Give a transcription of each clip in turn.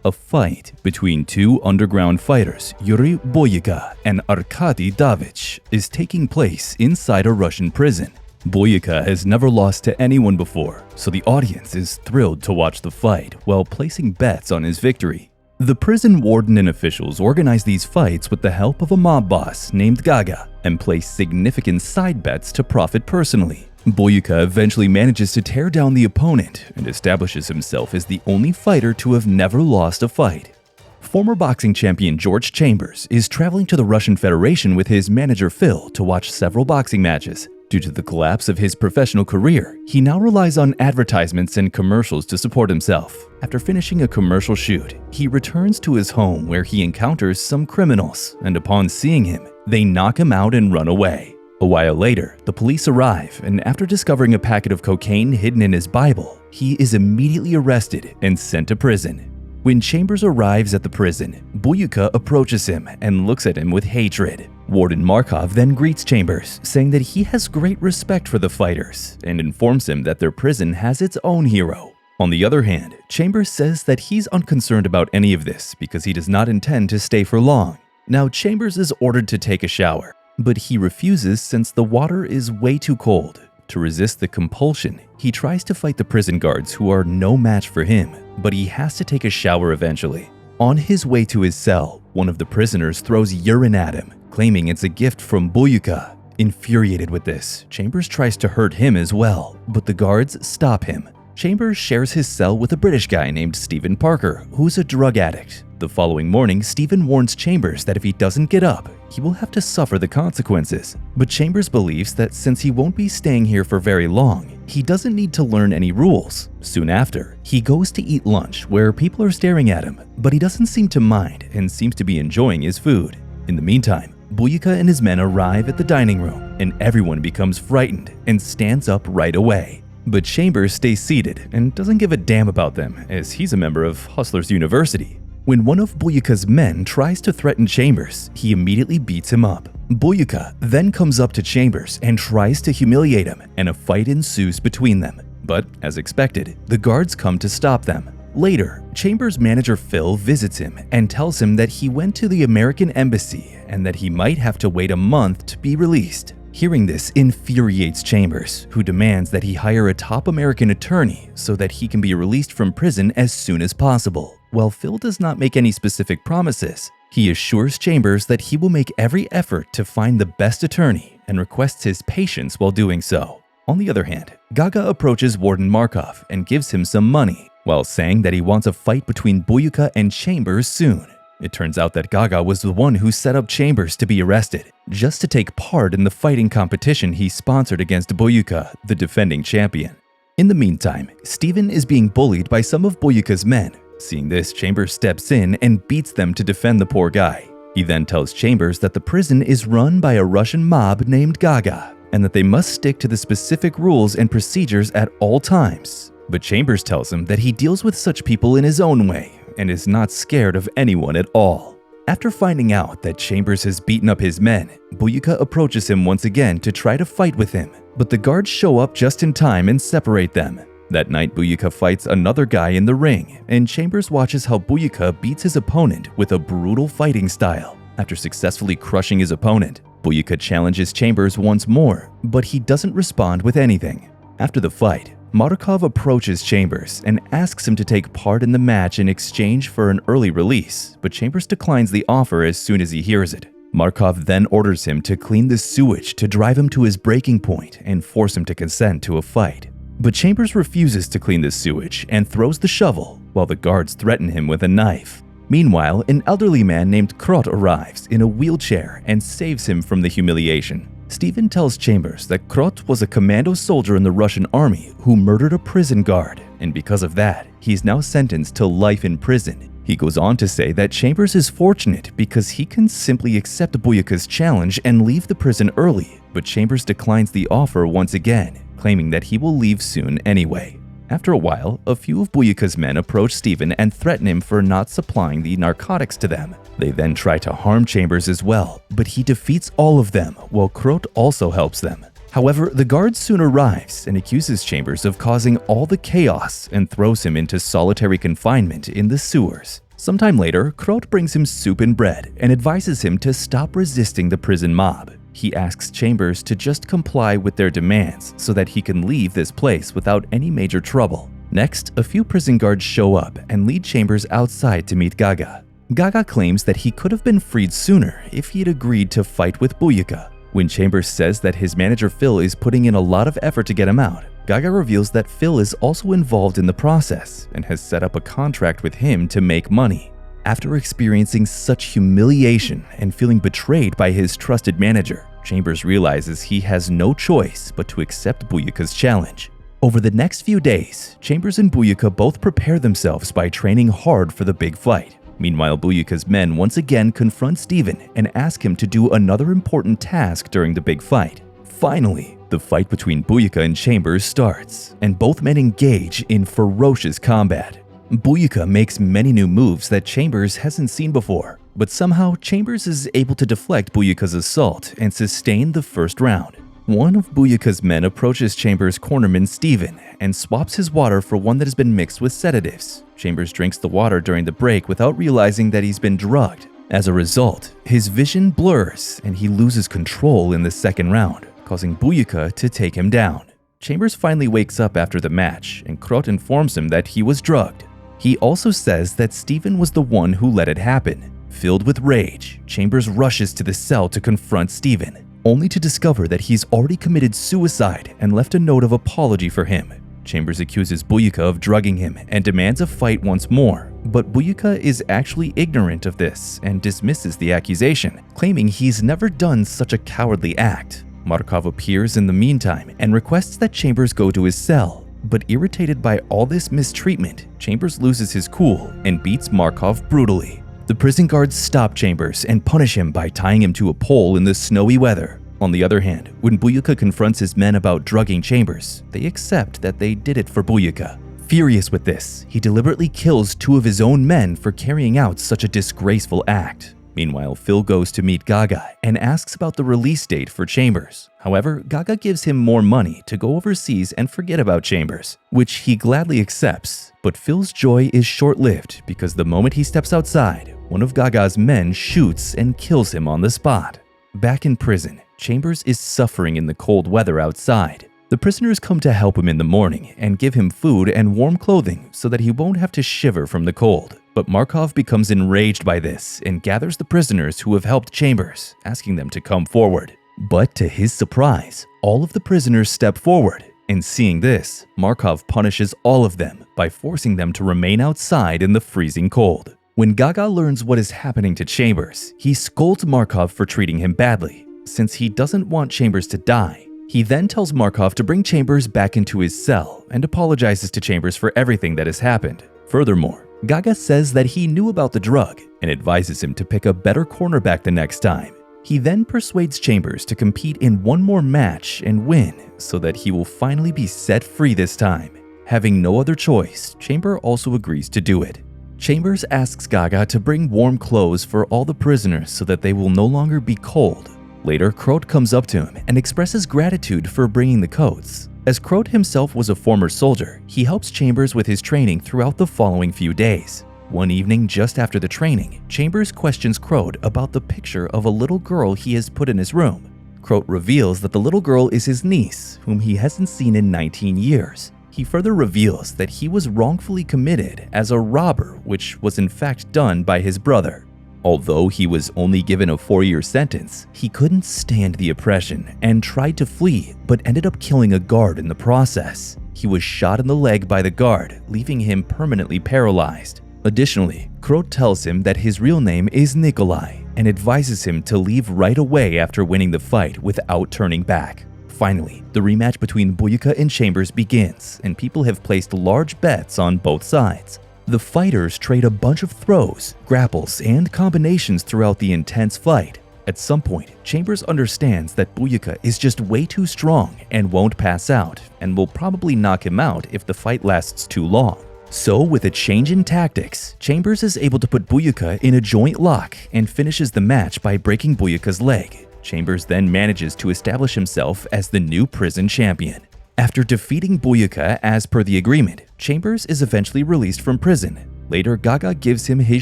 A fight between two underground fighters, Yuri Boyka and Arkady Davich, is taking place inside a Russian prison. Boyka has never lost to anyone before, so the audience is thrilled to watch the fight while placing bets on his victory. The prison warden and officials organize these fights with the help of a mob boss named Gaga and place significant side bets to profit personally. Boyka eventually manages to tear down the opponent and establishes himself as the only fighter to have never lost a fight. Former boxing champion George Chambers is traveling to the Russian Federation with his manager Phil to watch several boxing matches. Due to the collapse of his professional career, he now relies on advertisements and commercials to support himself. After finishing a commercial shoot, he returns to his home where he encounters some criminals, and upon seeing him, they knock him out and run away. A while later, the police arrive, and after discovering a packet of cocaine hidden in his Bible, he is immediately arrested and sent to prison. When Chambers arrives at the prison, Boyka approaches him and looks at him with hatred. Warden Markov then greets Chambers, saying that he has great respect for the fighters and informs him that their prison has its own hero. On the other hand, Chambers says that he's unconcerned about any of this because he does not intend to stay for long. Now, Chambers is ordered to take a shower, but he refuses since the water is way too cold. To resist the compulsion, he tries to fight the prison guards who are no match for him, but he has to take a shower eventually. On his way to his cell, one of the prisoners throws urine at him, claiming it's a gift from Boyka. Infuriated with this, Chambers tries to hurt him as well, but the guards stop him. Chambers shares his cell with a British guy named Stephen Parker, who's a drug addict. The following morning, Stephen warns Chambers that if he doesn't get up, he will have to suffer the consequences. But Chambers believes that since he won't be staying here for very long, he doesn't need to learn any rules. Soon after, he goes to eat lunch where people are staring at him, but he doesn't seem to mind and seems to be enjoying his food. In the meantime, Boyka and his men arrive at the dining room, and everyone becomes frightened and stands up right away. But Chambers stays seated and doesn't give a damn about them, as he's a member of Hustlers University. When one of Boyka's men tries to threaten Chambers, he immediately beats him up. Boyka then comes up to Chambers and tries to humiliate him, and a fight ensues between them. But, as expected, the guards come to stop them. Later, Chambers' manager Phil visits him and tells him that he went to the American embassy and that he might have to wait a month to be released. Hearing this infuriates Chambers, who demands that he hire a top American attorney so that he can be released from prison as soon as possible. While Phil does not make any specific promises, he assures Chambers that he will make every effort to find the best attorney and requests his patience while doing so. On the other hand, Gaga approaches Warden Markov and gives him some money, while saying that he wants a fight between Boyka and Chambers soon. It turns out that Gaga was the one who set up Chambers to be arrested, just to take part in the fighting competition he sponsored against Boyka, the defending champion. In the meantime, Stephen is being bullied by some of Boyka's men. Seeing this, Chambers steps in and beats them to defend the poor guy. He then tells Chambers that the prison is run by a Russian mob named Gaga, and that they must stick to the specific rules and procedures at all times. But Chambers tells him that he deals with such people in his own way and is not scared of anyone at all. After finding out that Chambers has beaten up his men, Boyka approaches him once again to try to fight with him, but the guards show up just in time and separate them. That night, Boyka fights another guy in the ring, and Chambers watches how Boyka beats his opponent with a brutal fighting style. After successfully crushing his opponent, Boyka challenges Chambers once more, but he doesn't respond with anything. After the fight, Markov approaches Chambers and asks him to take part in the match in exchange for an early release, but Chambers declines the offer as soon as he hears it. Markov then orders him to clean the sewage to drive him to his breaking point and force him to consent to a fight. But Chambers refuses to clean the sewage and throws the shovel, while the guards threaten him with a knife. Meanwhile, an elderly man named Krot arrives in a wheelchair and saves him from the humiliation. Stephen tells Chambers that Krot was a commando soldier in the Russian army who murdered a prison guard, and because of that, he's now sentenced to life in prison. He goes on to say that Chambers is fortunate because he can simply accept Boyka's challenge and leave the prison early, but Chambers declines the offer once again, claiming that he will leave soon anyway. After a while, a few of Boyka's men approach Stephen and threaten him for not supplying the narcotics to them. They then try to harm Chambers as well, but he defeats all of them, while Krot also helps them. However, the guard soon arrives and accuses Chambers of causing all the chaos and throws him into solitary confinement in the sewers. Sometime later, Krot brings him soup and bread and advises him to stop resisting the prison mob. He asks Chambers to just comply with their demands so that he can leave this place without any major trouble. Next, a few prison guards show up and lead Chambers outside to meet Gaga. Gaga claims that he could have been freed sooner if he had agreed to fight with Buyuka. When Chambers says that his manager Phil is putting in a lot of effort to get him out, Gaga reveals that Phil is also involved in the process and has set up a contract with him to make money. After experiencing such humiliation and feeling betrayed by his trusted manager, Chambers realizes he has no choice but to accept Buyuka's challenge. Over the next few days, Chambers and Buyuka both prepare themselves by training hard for the big fight. Meanwhile, Buyuka's men once again confront Steven and ask him to do another important task during the big fight. Finally, the fight between Buyuka and Chambers starts, and both men engage in ferocious combat. Buyuka makes many new moves that Chambers hasn't seen before, but somehow Chambers is able to deflect Buyuka's assault and sustain the first round. One of Buyuka's men approaches Chambers' cornerman Steven and swaps his water for one that has been mixed with sedatives. Chambers drinks the water during the break without realizing that he's been drugged. As a result, his vision blurs and he loses control in the second round, causing Buyuka to take him down. Chambers finally wakes up after the match and Krot informs him that he was drugged. He also says that Steven was the one who let it happen. Filled with rage, Chambers rushes to the cell to confront Steven, only to discover that he's already committed suicide and left a note of apology for him. Chambers accuses Buyuka of drugging him and demands a fight once more, but Buyuka is actually ignorant of this and dismisses the accusation, claiming he's never done such a cowardly act. Markov appears in the meantime and requests that Chambers go to his cell, but irritated by all this mistreatment, Chambers loses his cool and beats Markov brutally. The prison guards stop Chambers and punish him by tying him to a pole in the snowy weather. On the other hand, when Buyuka confronts his men about drugging Chambers, they accept that they did it for Buyuka. Furious with this, he deliberately kills two of his own men for carrying out such a disgraceful act. Meanwhile, Phil goes to meet Gaga and asks about the release date for Chambers. However, Gaga gives him more money to go overseas and forget about Chambers, which he gladly accepts. But Phil's joy is short-lived because the moment he steps outside, one of Gaga's men shoots and kills him on the spot. Back in prison, Chambers is suffering in the cold weather outside. The prisoners come to help him in the morning and give him food and warm clothing so that he won't have to shiver from the cold. But Markov becomes enraged by this and gathers the prisoners who have helped Chambers, asking them to come forward. But to his surprise, all of the prisoners step forward, and seeing this, Markov punishes all of them by forcing them to remain outside in the freezing cold. When Gaga learns what is happening to Chambers, he scolds Markov for treating him badly, since he doesn't want Chambers to die. He then tells Markov to bring Chambers back into his cell and apologizes to Chambers for everything that has happened. Furthermore, Gaga says that he knew about the drug and advises him to pick a better cornerback the next time. He then persuades Chambers to compete in one more match and win so that he will finally be set free this time. Having no other choice, Chambers also agrees to do it. Chambers asks Gaga to bring warm clothes for all the prisoners so that they will no longer be cold. Later, Krot comes up to him and expresses gratitude for bringing the coats. As Krot himself was a former soldier, he helps Chambers with his training throughout the following few days. One evening just after the training, Chambers questions Krot about the picture of a little girl he has put in his room. Krot reveals that the little girl is his niece, whom he hasn't seen in 19 years. He further reveals that he was wrongfully committed as a robber, which was in fact done by his brother. Although he was only given a 4-year sentence, he couldn't stand the oppression and tried to flee, but ended up killing a guard in the process. He was shot in the leg by the guard, leaving him permanently paralyzed. Additionally, Krot tells him that his real name is Nikolai and advises him to leave right away after winning the fight without turning back. Finally, the rematch between Buyuka and Chambers begins, and people have placed large bets on both sides. The fighters trade a bunch of throws, grapples, and combinations throughout the intense fight. At some point, Chambers understands that Buyuka is just way too strong and won't pass out, and will probably knock him out if the fight lasts too long. So, with a change in tactics, Chambers is able to put Buyuka in a joint lock and finishes the match by breaking Buyuka's leg. Chambers then manages to establish himself as the new prison champion. After defeating Buyuka as per the agreement, Chambers is eventually released from prison. Later, Gaga gives him his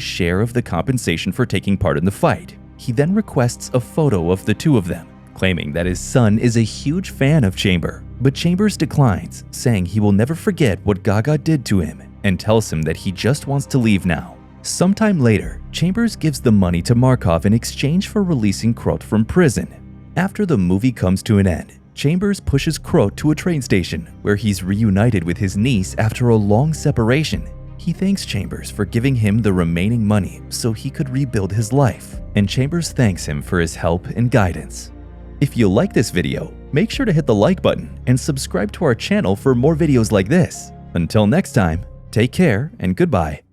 share of the compensation for taking part in the fight. He then requests a photo of the two of them, claiming that his son is a huge fan of Chamber. But Chambers declines, saying he will never forget what Gaga did to him, and tells him that he just wants to leave now. Sometime later, Chambers gives the money to Markov in exchange for releasing Krot from prison. After the movie comes to an end, Chambers pushes Krot to a train station, where he's reunited with his niece after a long separation. He thanks Chambers for giving him the remaining money so he could rebuild his life, and Chambers thanks him for his help and guidance. If you like this video, make sure to hit the like button and subscribe to our channel for more videos like this. Until next time, take care and goodbye.